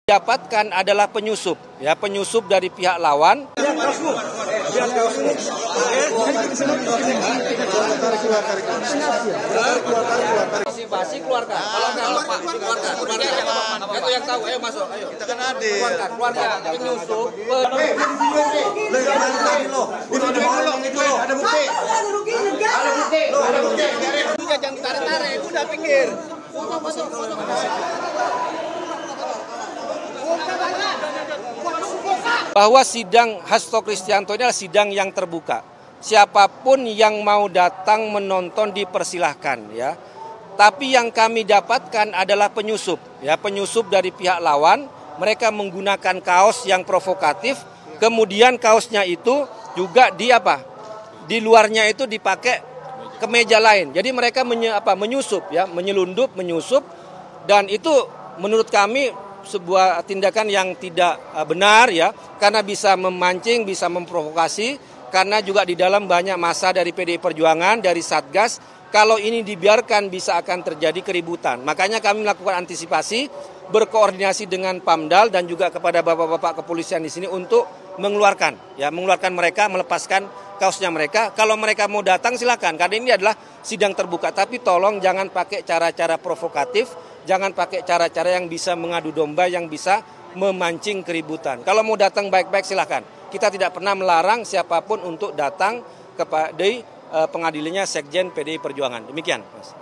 Dapatkan adalah penyusup, ya, penyusup dari pihak lawan. Partisipasi keluarga. Kalau Pak keluarga. Itu yang tahu, ayo masuk, ayo. Kita kan adil. Keluarga penyusup. Ada bukti. Jangan ditarik-tarik, udah pinggir. Bahwa sidang Hasto Kristianto ini adalah sidang yang terbuka. Siapapun yang mau datang menonton dipersilahkan, ya. Tapi yang kami dapatkan adalah penyusup, ya, penyusup dari pihak lawan. Mereka menggunakan kaos yang provokatif. Kemudian kaosnya itu juga di luarnya itu dipakai ke meja lain. Jadi mereka menyusup, ya, menyelundup, menyusup, dan itu menurut kami sebuah tindakan yang tidak benar, ya, karena bisa memancing, bisa memprovokasi, karena juga di dalam banyak massa dari PDI Perjuangan, dari Satgas. Kalau ini dibiarkan bisa akan terjadi keributan. Makanya kami melakukan antisipasi, berkoordinasi dengan Pamdal dan juga kepada bapak-bapak kepolisian di sini untuk mengeluarkan mereka, melepaskan kaosnya mereka. Kalau mereka mau datang silakan, karena ini adalah sidang terbuka. Tapi tolong jangan pakai cara-cara provokatif, jangan pakai cara-cara yang bisa mengadu domba, yang bisa memancing keributan. Kalau mau datang baik-baik silakan. Kita tidak pernah melarang siapapun untuk datang kepada pengadilannya Sekjen PDI Perjuangan. Demikian, Mas.